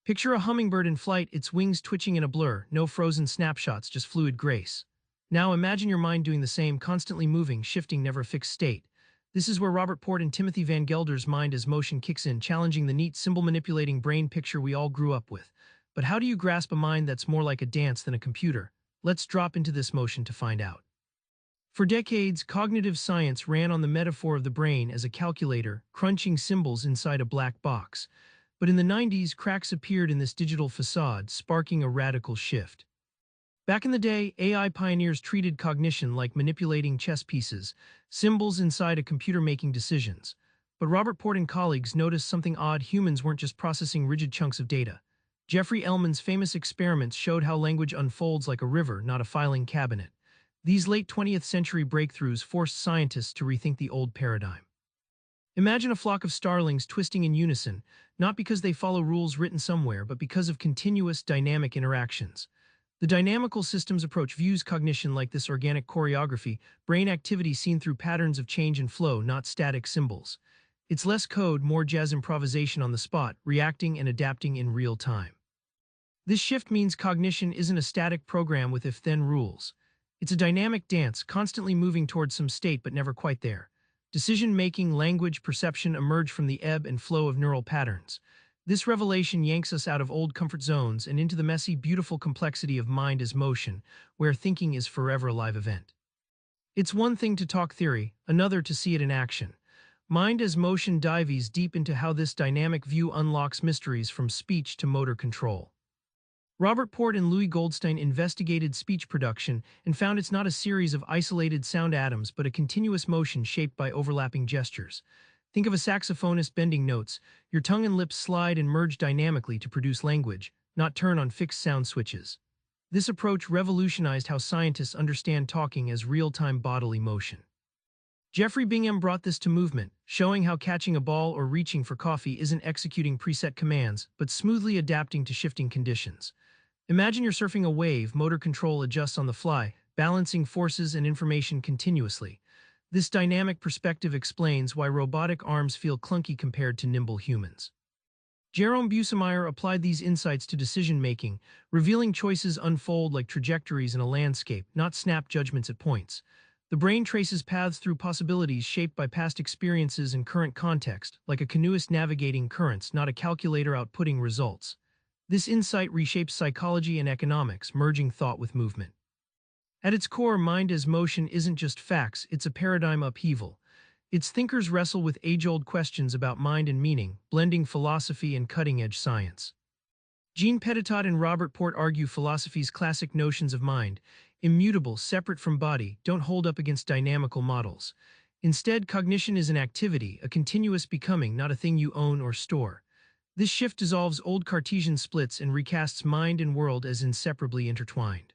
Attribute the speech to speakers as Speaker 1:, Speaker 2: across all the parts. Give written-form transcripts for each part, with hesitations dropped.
Speaker 1: Picture a hummingbird in flight, its wings twitching in a blur, no frozen snapshots, just fluid grace. Now imagine your mind doing the same, constantly moving, shifting, never a fixed state. This is where Robert Port and Timothy Van Gelder's mind as motion kicks in, challenging the neat symbol-manipulating brain picture we all grew up with. But how do you grasp a mind that's more like a dance than a computer? Let's drop into this motion to find out. For decades, cognitive science ran on the metaphor of the brain as a calculator, crunching symbols inside a black box. But in the 90s, cracks appeared in this digital facade, sparking a radical shift. Back in the day, AI pioneers treated cognition like manipulating chess pieces, symbols inside a computer making decisions. But Robert Port and colleagues noticed something odd: humans weren't just processing rigid chunks of data. Jeffrey Ellman's famous experiments showed how language unfolds like a river, not a filing cabinet. These late 20th century breakthroughs forced scientists to rethink the old paradigm. Imagine a flock of starlings twisting in unison, not because they follow rules written somewhere, but because of continuous, dynamic interactions. The dynamical systems approach views cognition like this organic choreography, brain activity seen through patterns of change and flow, not static symbols. It's less code, more jazz improvisation on the spot, reacting and adapting in real time. This shift means cognition isn't a static program with if-then rules. It's a dynamic dance, constantly moving towards some state but never quite there. Decision-making, language, perception emerge from the ebb and flow of neural patterns. This revelation yanks us out of old comfort zones and into the messy, beautiful complexity of mind as motion, where thinking is forever a live event. It's one thing to talk theory, another to see it in action. Mind as motion dives deep into how this dynamic view unlocks mysteries from speech to motor control. Robert Port and Louis Goldstein investigated speech production and found it's not a series of isolated sound atoms but a continuous motion shaped by overlapping gestures. Think of a saxophonist bending notes. Your tongue and lips slide and merge dynamically to produce language, not turn on fixed sound switches. This approach revolutionized how scientists understand talking as real-time bodily motion. Jeffrey Bingham brought this to movement, showing how catching a ball or reaching for coffee isn't executing preset commands, but smoothly adapting to shifting conditions. Imagine you're surfing a wave, motor control adjusts on the fly, balancing forces and information continuously. This dynamic perspective explains why robotic arms feel clunky compared to nimble humans. Jerome Busemeyer applied these insights to decision-making, revealing choices unfold like trajectories in a landscape, not snap judgments at points. The brain traces paths through possibilities shaped by past experiences and current context, like a canoeist navigating currents, not a calculator outputting results. This insight reshapes psychology and economics, merging thought with movement. At its core, mind as motion isn't just facts, it's a paradigm upheaval. Its thinkers wrestle with age-old questions about mind and meaning, blending philosophy and cutting-edge science. Jean Petitot and Robert Port argue philosophy's classic notions of mind, immutable, separate from body, don't hold up against dynamical models. Instead, cognition is an activity, a continuous becoming, not a thing you own or store. This shift dissolves old Cartesian splits and recasts mind and world as inseparably intertwined.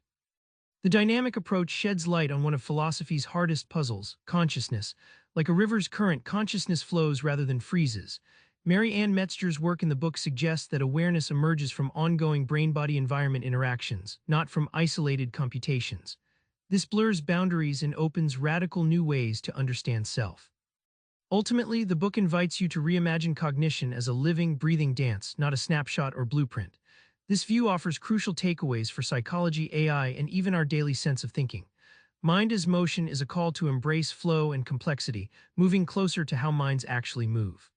Speaker 1: The dynamic approach sheds light on one of philosophy's hardest puzzles, consciousness. Like a river's current, consciousness flows rather than freezes. Mary Ann Metzger's work in the book suggests that awareness emerges from ongoing brain-body-environment interactions, not from isolated computations. This blurs boundaries and opens radical new ways to understand self. Ultimately, the book invites you to reimagine cognition as a living, breathing dance, not a snapshot or blueprint. This view offers crucial takeaways for psychology, AI, and even our daily sense of thinking. Mind as motion is a call to embrace flow and complexity, moving closer to how minds actually move.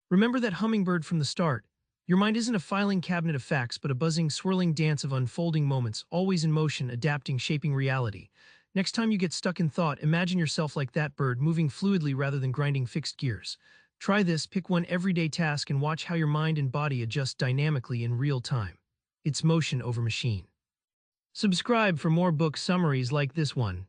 Speaker 1: Remember that hummingbird from the start. Your mind isn't a filing cabinet of facts, but a buzzing, swirling dance of unfolding moments, always in motion, adapting, shaping reality. Next time you get stuck in thought, imagine yourself like that bird, moving fluidly rather than grinding fixed gears. Try this, pick one everyday task and watch how your mind and body adjust dynamically in real time. It's motion over machine. Subscribe for more book summaries like this one.